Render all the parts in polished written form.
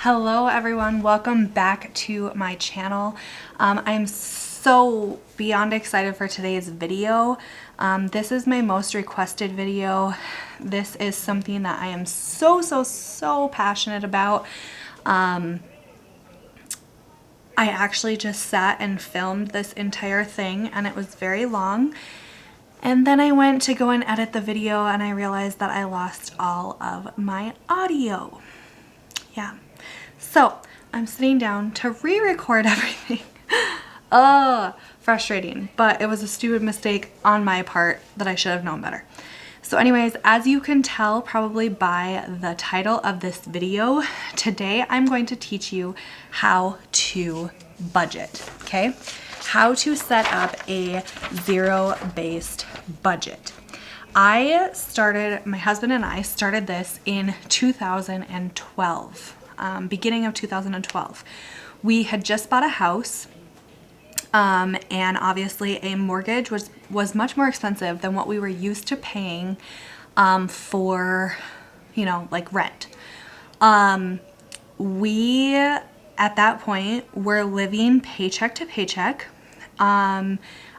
Hello everyone, welcome back to my channel. I'm so beyond excited for today's video. This is my most requested video. This is something that I am so passionate about. I actually just sat and filmed this entire thing and it was very long. And then I went to go and edit the video and I realized that I lost all of my audio. Yeah. So I'm sitting down to re-record everything. Frustrating, but it was a stupid mistake on my part that I should have known better. So anyways, as you can tell probably by the title of this video, today I'm going to teach you how to budget, okay? How to set up a zero-based budget. My husband and I started this in 2012. Beginning of 2012. We had just bought a house, and obviously a mortgage was much more expensive than what we were used to paying for, like rent. We, at that point, were living paycheck to paycheck. I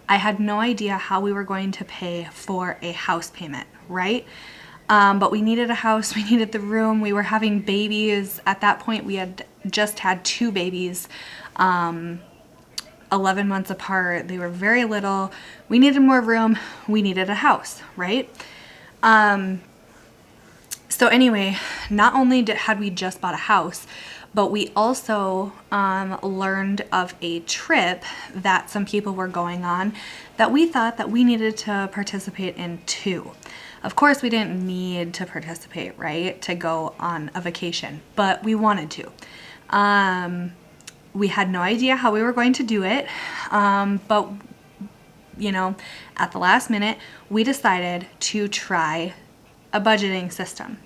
had no idea how we were going to pay for a house payment, right? But we needed a house, we needed the room, we were having babies. At that point, we had just had 2 babies, 11 months apart. They were very little. We needed more room, we needed a house, right? So anyway, not only had we just bought a house, but we also learned of a trip that some people were going on that we thought that we needed to participate in too. Of course, we didn't need to participate, right, to go on a vacation, but we wanted to. We had no idea how we were going to do it, but, at the last minute, we decided to try a budgeting system.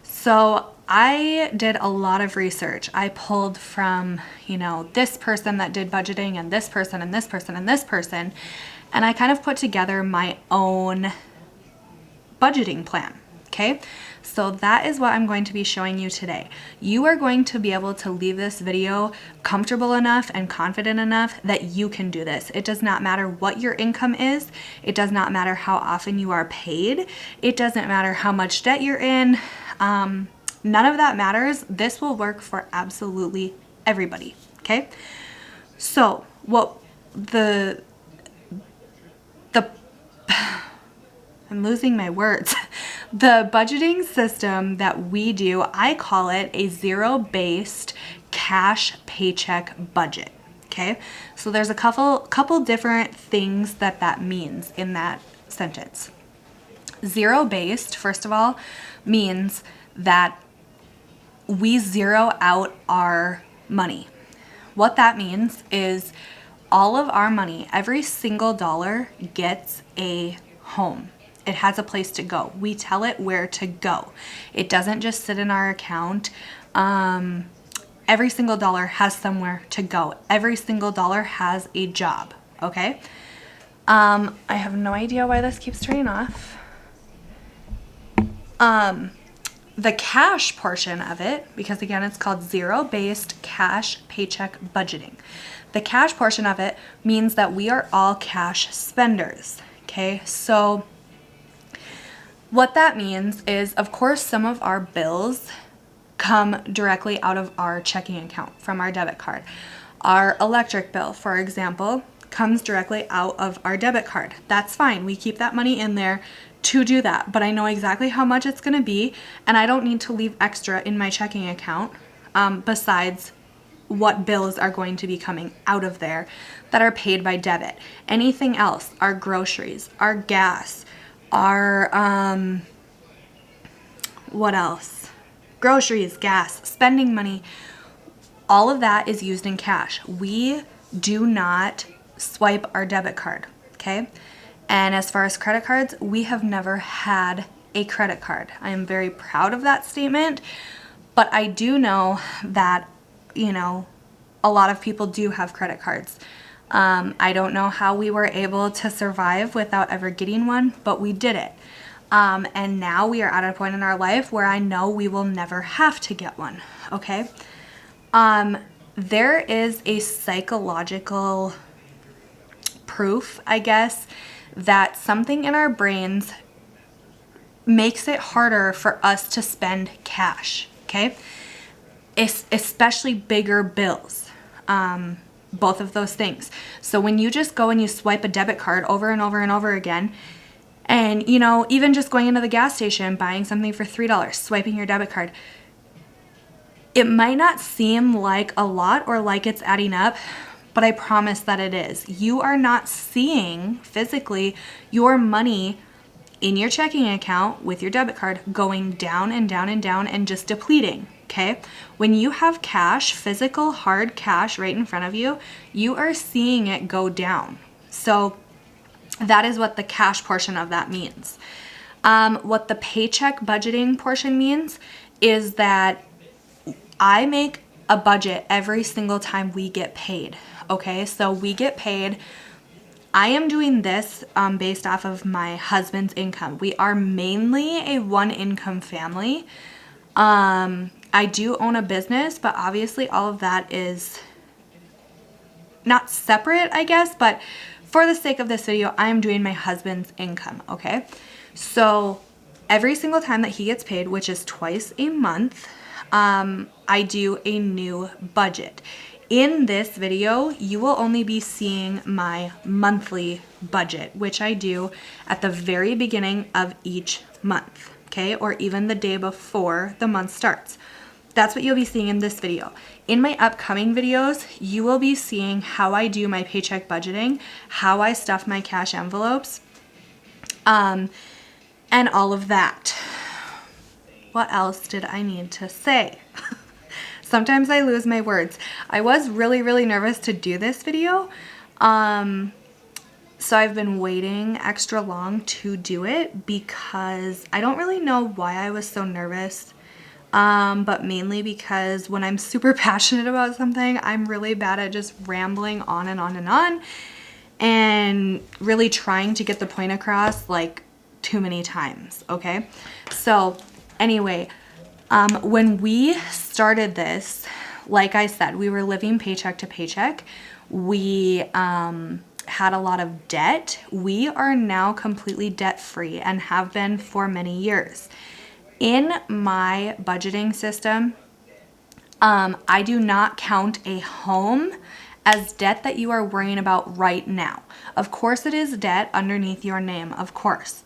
So I did a lot of research. I pulled from, this person that did budgeting and this person and this person and this person, and I kind of put together my own budgeting plan, okay? So that is what I'm going to be showing you today. You are going to be able to leave this video comfortable enough and confident enough that you can do this. It does not matter what your income is. It does not matter how often you are paid. It doesn't matter how much debt you're in. None of that matters. This will work for absolutely everybody, okay? So I'm losing my words. The budgeting system that we do, I call it a zero-based cash paycheck budget, okay? So there's a couple different things that means in that sentence. Zero-based, first of all, means that we zero out our money. What that means is all of our money, every single dollar gets a home. It has a place to go. We tell it where to go. It doesn't just sit in our account. Every single dollar has somewhere to go. Every single dollar has a job, okay? I have no idea why this keeps turning off. The cash portion of it, because again, it's called zero-based cash paycheck budgeting. The cash portion of it means that we are all cash spenders, okay? So what that means is, of course, some of our bills come directly out of our checking account from our debit card. Our electric bill, for example, comes directly out of our debit card. That's fine. We keep that money in there to do that, but I know exactly how much it's going to be, and I don't need to leave extra in my checking account besides what bills are going to be coming out of there that are paid by debit. Anything else, our groceries, our gas, our, what else? Groceries, gas, spending money, all of that is used in cash. We do not swipe our debit card, okay? And as far as credit cards, we have never had a credit card. I am very proud of that statement, but I do know that, a lot of people do have credit cards. I don't know how we were able to survive without ever getting one, but we did it. And now we are at a point in our life where I know we will never have to get one, okay? There is a psychological proof, I guess, that something in our brains makes it harder for us to spend cash, okay? Especially bigger bills. Both of those things. So when you just go and you swipe a debit card over and over and over again, and you know, even just going into the gas station, buying something for $3, swiping your debit card, it might not seem like a lot or like it's adding up, but I promise that it is. You are not seeing physically your money in your checking account with your debit card going down and down and down and just depleting, okay? When you have cash, physical, hard cash right in front of you, you are seeing it go down. So that is what the cash portion of that means. What the paycheck budgeting portion means is that I make a budget every single time we get paid, okay? So we get paid. I am doing this based off of my husband's income. We are mainly a one-income family. I do own a business, but obviously all of that is not separate, I guess, but for the sake of this video, I am doing my husband's income, okay? So every single time that he gets paid, which is twice a month, I do a new budget. In this video, you will only be seeing my monthly budget, which I do at the very beginning of each month, okay? Or even the day before the month starts. That's what you'll be seeing in this video. In my upcoming videos, you will be seeing how I do my paycheck budgeting, how I stuff my cash envelopes, and all of that. What else did I need to say? Sometimes I lose my words. I was really, really nervous to do this video. So I've been waiting extra long to do it because I don't really know why I was so nervous. But mainly because when I'm super passionate about something, I'm really bad at just rambling on and on and on and really trying to get the point across like too many times, okay? So anyway, when we started this, like I said, we were living paycheck to paycheck. We had a lot of debt. We are now completely debt-free and have been for many years. In my budgeting system, I do not count a home as debt that you are worrying about right now. Of course, it is debt underneath your name, of course,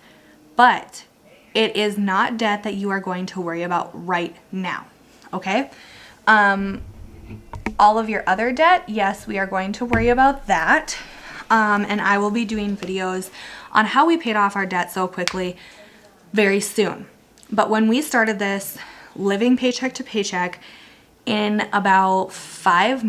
but it is not debt that you are going to worry about right now, okay? All of your other debt, yes, we are going to worry about that. And I will be doing videos on how we paid off our debt so quickly very soon. But when we started this, living paycheck to paycheck, in about 5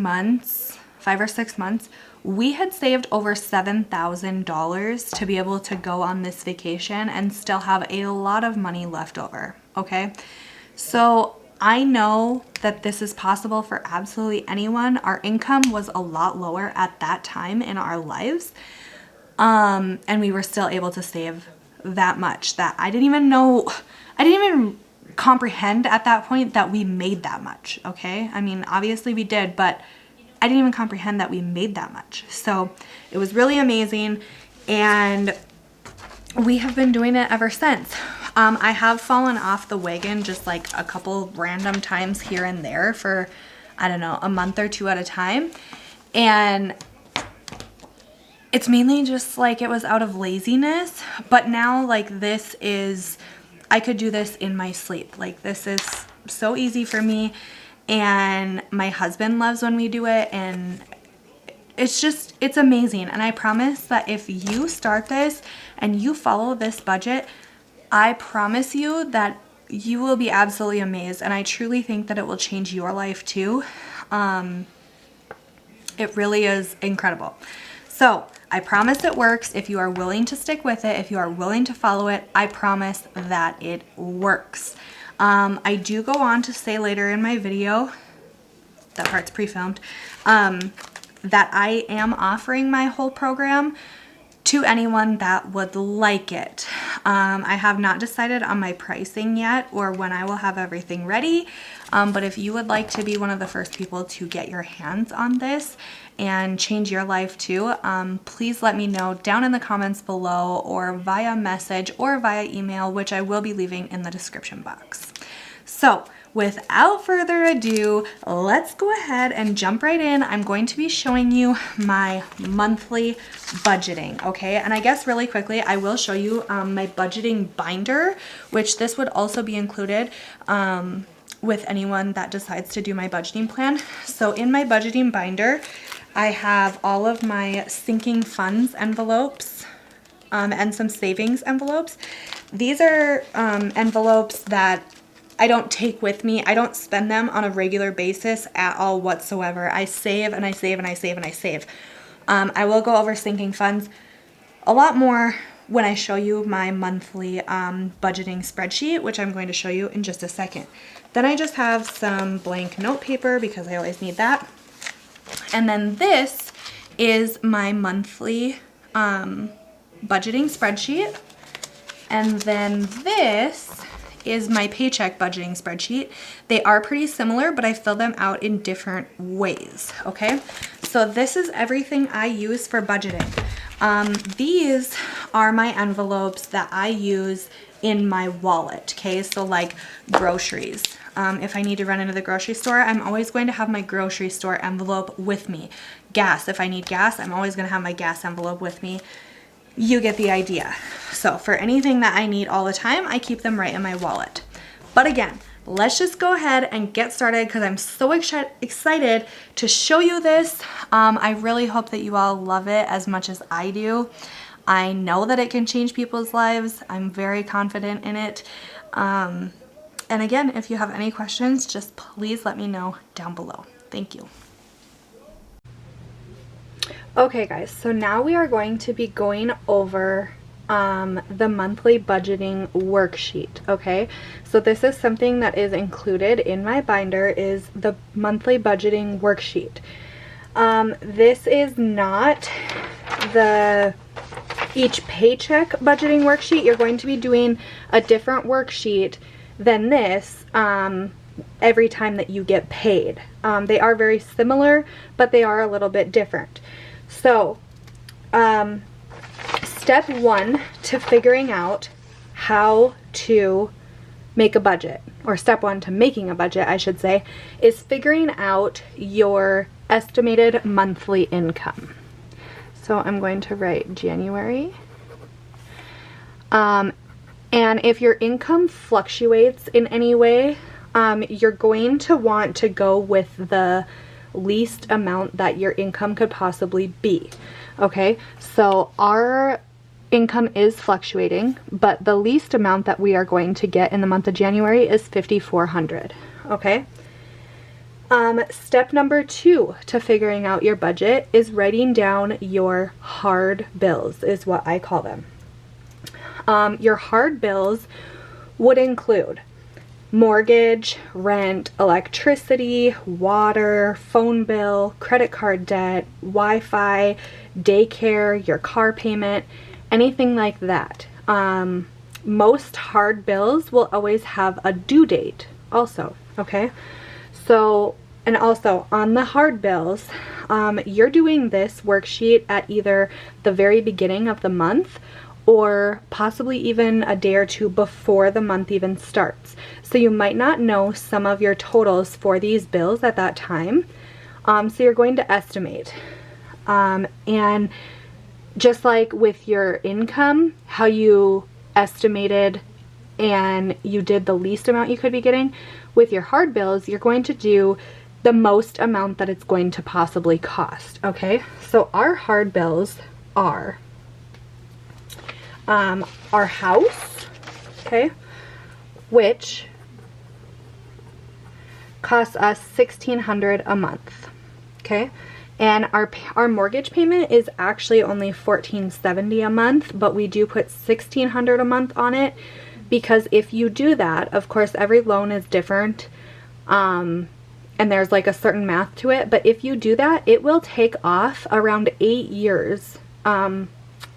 or 6 months, we had saved over $7,000 to be able to go on this vacation and still have a lot of money left over, okay? So I know that this is possible for absolutely anyone. Our income was a lot lower at that time in our lives, and we were still able to save that much that I didn't even comprehend at that point that we made that much, okay? I mean, obviously we did, but I didn't even comprehend that we made that much. So it was really amazing, and we have been doing it ever since. I have fallen off the wagon just like a couple random times here and there for, I don't know, a month or two at a time. And it's mainly just like it was out of laziness, but now like this is, I could do this in my sleep. Like this is so easy for me, and my husband loves when we do it, and it's amazing. And I promise that if you start this and you follow this budget, I promise you that you will be absolutely amazed. And I truly think that it will change your life too. It really is incredible. So I promise it works. If you are willing to stick with it, if you are willing to follow it, I promise that it works. I do go on to say later in my video, that part's pre-filmed, that I am offering my whole program to anyone that would like it. I have not decided on my pricing yet or when I will have everything ready, but if you would like to be one of the first people to get your hands on this and change your life too, please let me know down in the comments below or via message or via email, which I will be leaving in the description box. So without further ado, let's go ahead and jump right in. I'm going to be showing you my monthly budgeting, okay? And I guess really quickly, I will show you my budgeting binder, which this would also be included with anyone that decides to do my budgeting plan. So in my budgeting binder, I have all of my sinking funds envelopes and some savings envelopes. These are envelopes that I don't take with me. I don't spend them on a regular basis at all whatsoever. I save and I save and I save and I save. I will go over sinking funds a lot more when I show you my monthly budgeting spreadsheet, which I'm going to show you in just a second. Then I just have some blank note paper because I always need that. And then this is my monthly budgeting spreadsheet. And then this is my paycheck budgeting spreadsheet. They are pretty similar, but I fill them out in different ways, okay? So this is everything I use for budgeting. These are my envelopes that I use in my wallet, okay? So like groceries. If I need to run into the grocery store, I'm always going to have my grocery store envelope with me. Gas, if I need gas, I'm always gonna have my gas envelope with me. You get the idea. So for anything that I need all the time, I keep them right in my wallet. But again, let's just go ahead and get started because I'm so excited to show you this. I really hope that you all love it as much as I do. I know that it can change people's lives. I'm very confident in it. And again, if you have any questions, just please let me know down below. Thank you. Okay guys, so now we are going to be going over the monthly budgeting worksheet, okay? So this is something that is included in my binder, is the monthly budgeting worksheet. This is not the each paycheck budgeting worksheet. You're going to be doing a different worksheet than this every time that you get paid. They are very similar, but they are a little bit different. So, step one to figuring out how to make a budget, or step one to making a budget, I should say, is figuring out your estimated monthly income. So I'm going to write January. And if your income fluctuates in any way, you're going to want to go with the least amount that your income could possibly be. Okay, so our income is fluctuating, but the least amount that we are going to get in the month of January is $5,400. Okay, step number two to figuring out your budget is writing down your hard bills, is what I call them. Your hard bills would include mortgage, rent, electricity, water, phone bill, credit card debt, Wi-Fi, daycare, your car payment, anything like that. Most hard bills will always have a due date also, okay? So, and also on the hard bills, you're doing this worksheet at either the very beginning of the month or possibly even a day or two before the month even starts. So you might not know some of your totals for these bills at that time. So you're going to estimate. And just like with your income, how you estimated and you did the least amount you could be getting, with your hard bills, you're going to do the most amount that it's going to possibly cost, okay? So our hard bills are our house, okay, which costs us $1,600 a month, okay, and our mortgage payment is actually only $1,470 a month, but we do put $1,600 a month on it because if you do that, of course, every loan is different, and there's like a certain math to it, but if you do that, it will take off around 8 years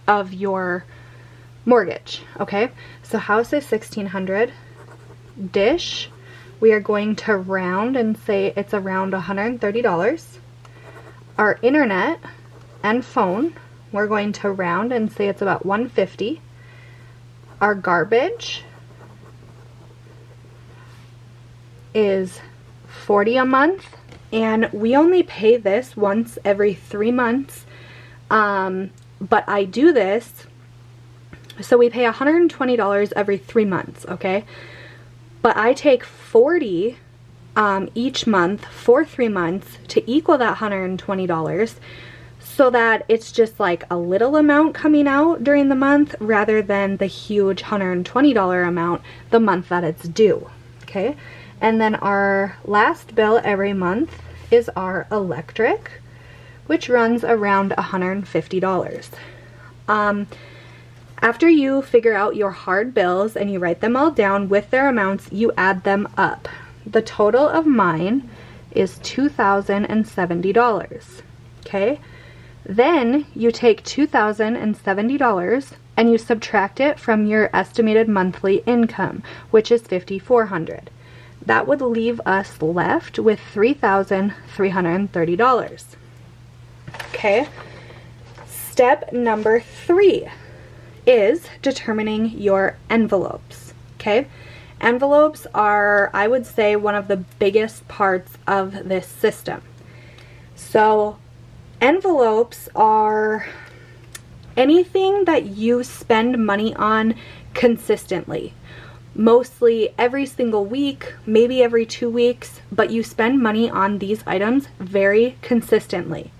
of your mortgage, okay? So house is $1,600. Dish, we are going to round and say it's around $130. Our internet and phone, we're going to round and say it's about $150. Our garbage is $40 a month, and we only pay this once every 3 months, but I do this, so we pay $120 every 3 months, okay? But I take $40 each month for 3 months to equal that $120, so that it's just like a little amount coming out during the month rather than the huge $120 amount the month that it's due, okay? And then our last bill every month is our electric, which runs around $150. After you figure out your hard bills and you write them all down with their amounts, you add them up. The total of mine is $2,070, okay? Then you take $2,070 and you subtract it from your estimated monthly income, which is $5,400. That would leave us left with $3,330. Okay? Step number 3 is determining your envelopes. Okay? Envelopes are, I would say, one of the biggest parts of this system. So envelopes are anything that you spend money on consistently. Mostly every single week, maybe every 2 weeks, but you spend money on these items very consistently.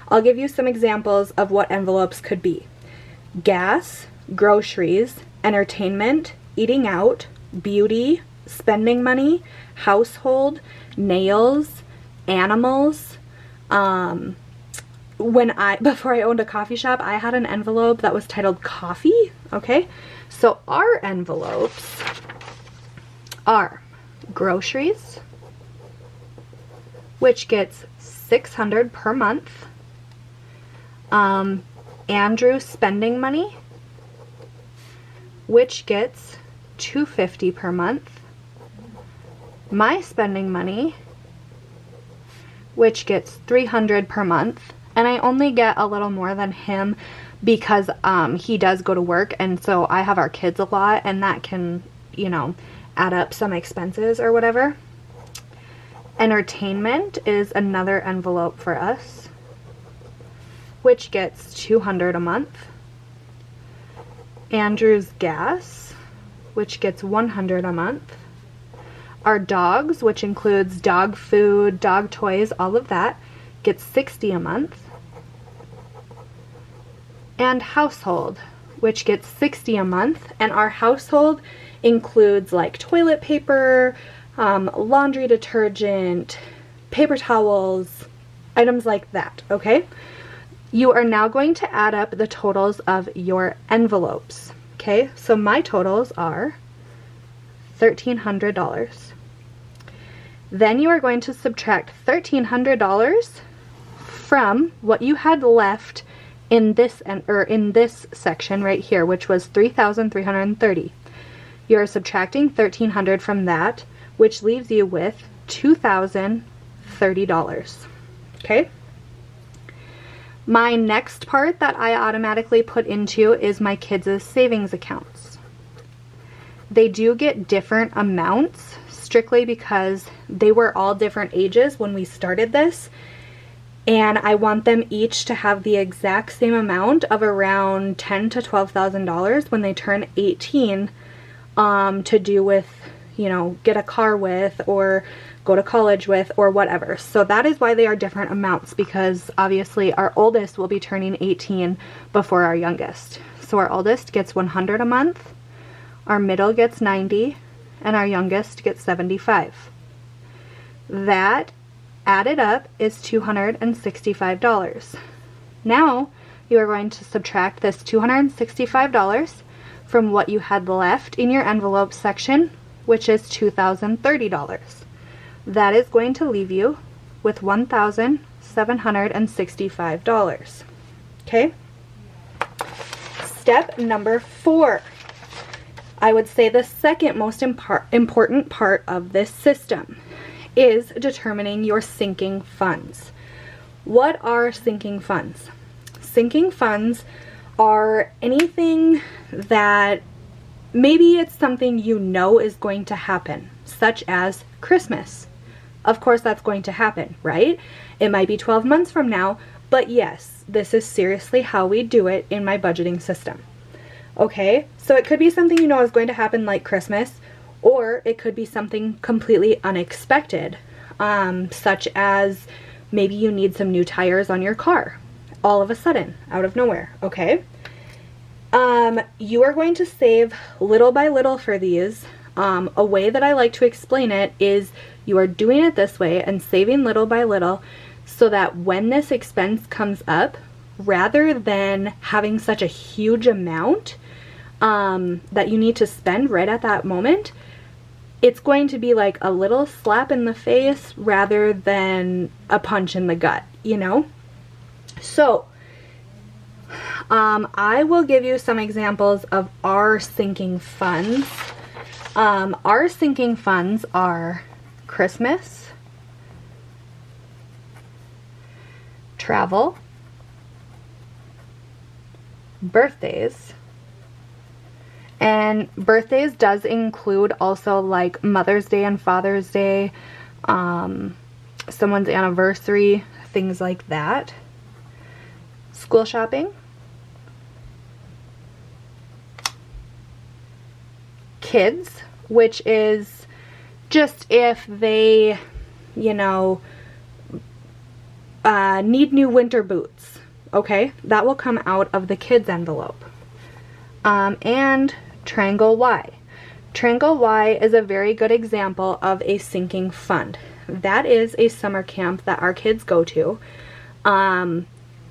I'll give you some examples of what envelopes could be. Gas, groceries, entertainment, eating out, beauty, spending money, household, nails, animals. Before I owned a coffee shop, I had an envelope that was titled coffee, okay? So our envelopes are groceries, which gets $600 per month. Andrew's spending money, which gets $250 per month. My spending money, which gets $300 per month. And I only get a little more than him because he does go to work, and so I have our kids a lot, and that can, you know, add up some expenses or whatever. Entertainment is another envelope for us, which gets $200 a month. Andrew's gas, which gets $100 a month. Our dogs, which includes dog food, dog toys, all of that, gets $60 a month. And household, which gets $60 a month, and our household includes like toilet paper, laundry detergent, paper towels, items like that, okay? You are now going to add up the totals of your envelopes, okay? So my totals are $1,300. Then you are going to subtract $1,300 from what you had left in this section right here, which was $3,330. You're subtracting $1,300 from that, which leaves you with $2,030. Okay? My next part that I automatically put into is my kids' savings accounts. They do get different amounts strictly because they were all different ages when we started this, and I want them each to have the exact same amount of around $10,000 to $12,000 when they turn 18, to do with, you know, get a car with or go to college with or whatever. So that is why they are different amounts, because obviously our oldest will be turning 18 before our youngest. So our oldest gets $100 a month, our middle gets $90, and our youngest gets $75. That added up is $265. Now you are going to subtract this $265 from what you had left in your envelope section, which is $2,030. That is going to leave you with $1,765. Okay? Step number 4. I would say the second most important part of this system is determining your sinking funds. What are sinking funds? Sinking funds are anything that maybe it's something you know is going to happen, such as Christmas. Of course that's going to happen, right? It might be 12 months from now, but yes, this is seriously how we do it in my budgeting system. Okay, so it could be something you know is going to happen like Christmas, or it could be something completely unexpected, such as maybe you need some new tires on your car all of a sudden, out of nowhere, okay? You are going to save little by little for these. A way that I like to explain it is you are doing it this way and saving little by little so that when this expense comes up, rather than having such a huge amount that you need to spend right at that moment, it's going to be like a little slap in the face rather than a punch in the gut, you know? So, I will give you some examples of our sinking funds. Our sinking funds are Christmas, travel, birthdays, and birthdays does include also like Mother's Day and Father's Day, someone's anniversary, things like that. School shopping, kids, which is just if they, you know, need new winter boots, okay? That will come out of the kids envelope. And Triangle Y. Triangle Y is a very good example of a sinking fund. That is a summer camp that our kids go to.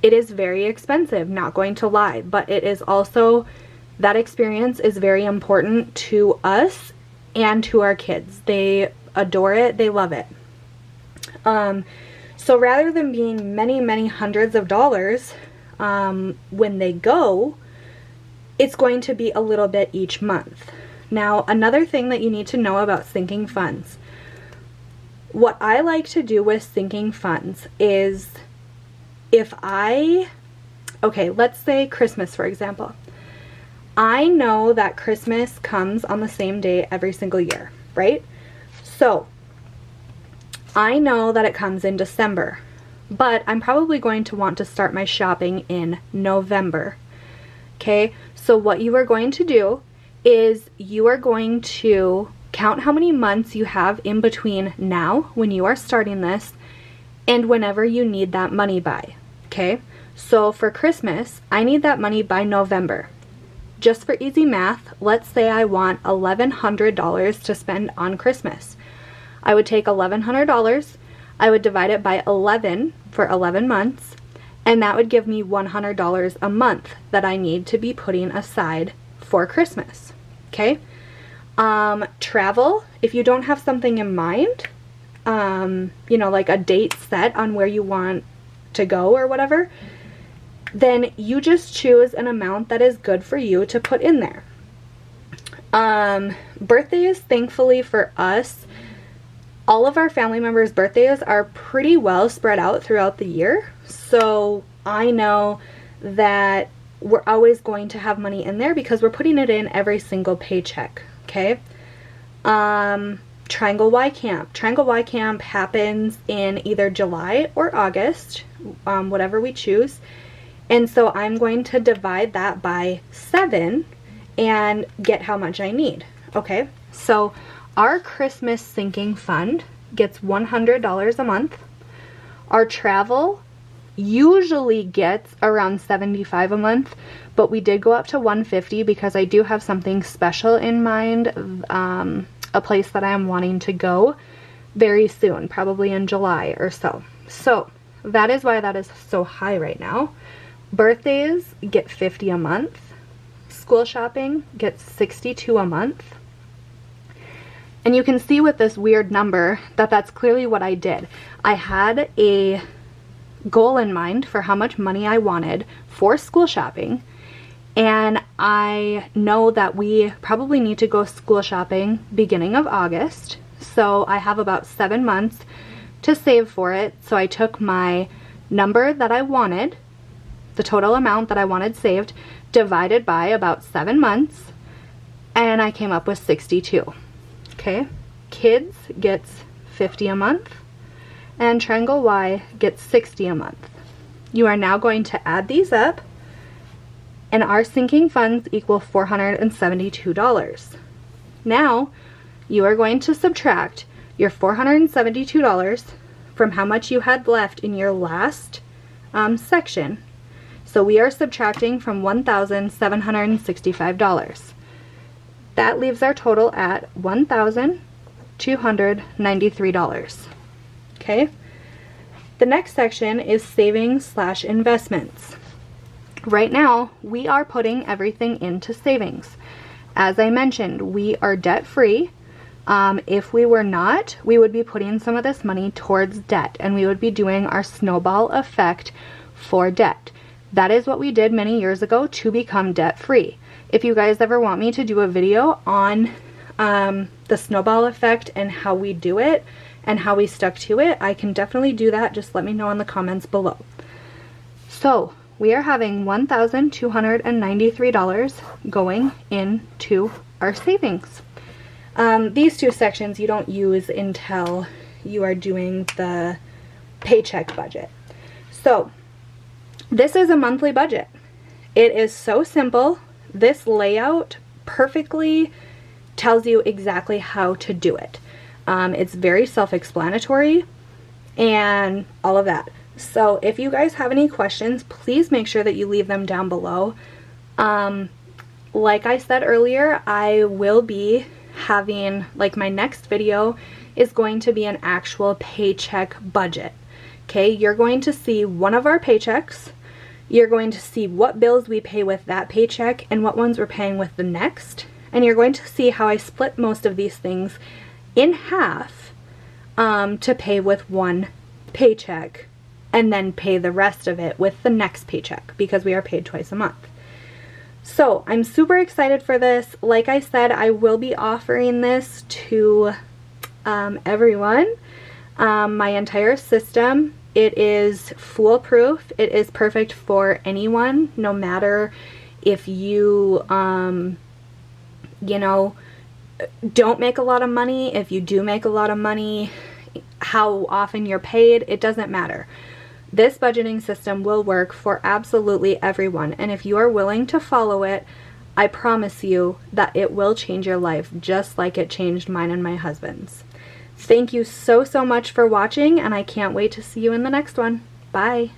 It is very expensive, not going to lie, but it is also, that experience is very important to us and to our kids. They adore it, they love it. So rather than being many, many hundreds of dollars when they go, it's going to be a little bit each month. Now, another thing that you need to know about sinking funds. What I like to do with sinking funds is okay, let's say Christmas, for example. I know that Christmas comes on the same day every single year, right? So I know that it comes in December, but I'm probably going to want to start my shopping in November. Okay, so what you are going to do is you are going to count how many months you have in between now when you are starting this and whenever you need that money by. Okay, so for Christmas, I need that money by November. Just for easy math, let's say I want $1,100 to spend on Christmas. I would take $1,100, I would divide it by 11 for 11 months, and that would give me $100 a month that I need to be putting aside for Christmas. Okay? Travel, if you don't have something in mind, you know, like a date set on where you want to go or whatever, then you just choose an amount that is good for you to put in there. Birthdays, thankfully for us, all of our family members' birthdays are pretty well spread out throughout the year. So I know that we're always going to have money in there because we're putting it in every single paycheck. Okay. Triangle Y Camp. Triangle Y Camp happens in either July or August, whatever we choose. And so I'm going to divide that by 7 and get how much I need. Okay, so our Christmas sinking fund gets $100 a month. Our travel usually gets around $75 a month, but we did go up to $150 because I do have something special in mind, a place that I am wanting to go very soon, probably in July or so. So that is why that is so high right now. Birthdays get $50 a month. School shopping gets $62 a month. And you can see with this weird number that that's clearly what I did. I had a goal in mind for how much money I wanted for school shopping, And I know that we probably need to go school shopping beginning of August. So I have about 7 months to save for it. So I took my number that I wanted, the total amount that I wanted saved, divided by about 7 months, and I came up with 62. Okay, kids gets 50 a month, and Triangle Y gets 60 a month. You are now going to add these up, and our sinking funds equal $472. Now, you are going to subtract your $472 from how much you had left in your last section. So we are subtracting from $1,765. That leaves our total at $1,293. Okay? The next section is savings/investments. Right now, we are putting everything into savings. As I mentioned, we are debt-free. If we were not, we would be putting some of this money towards debt, and we would be doing our snowball effect for debt. That is what we did many years ago to become debt-free. If you guys ever want me to do a video on the snowball effect and how we do it and how we stuck to it, I can definitely do that. Just let me know in the comments below. So we are having $1,293 going into our savings. These two sections you don't use until you are doing the paycheck budget. So this is a monthly budget. It is so simple. This layout perfectly tells you exactly how to do it. It's very self-explanatory and all of that. So if you guys have any questions, please make sure that you leave them down below. Like I said earlier, I will be having, like, my next video is going to be an actual paycheck budget. Okay, you're going to see one of our paychecks. You're going to see what bills we pay with that paycheck and what ones we're paying with the next. And you're going to see how I split most of these things in half to pay with one paycheck and then pay the rest of it with the next paycheck because we are paid twice a month. So I'm super excited for this. Like I said, I will be offering this to everyone. My entire system, it is foolproof. It is perfect for anyone, no matter if you, you know, don't make a lot of money, if you do make a lot of money, how often you're paid, it doesn't matter. This budgeting system will work for absolutely everyone, and if you are willing to follow it, I promise you that it will change your life just like it changed mine and my husband's. Thank you so much for watching, and I can't wait to see you in the next one. Bye!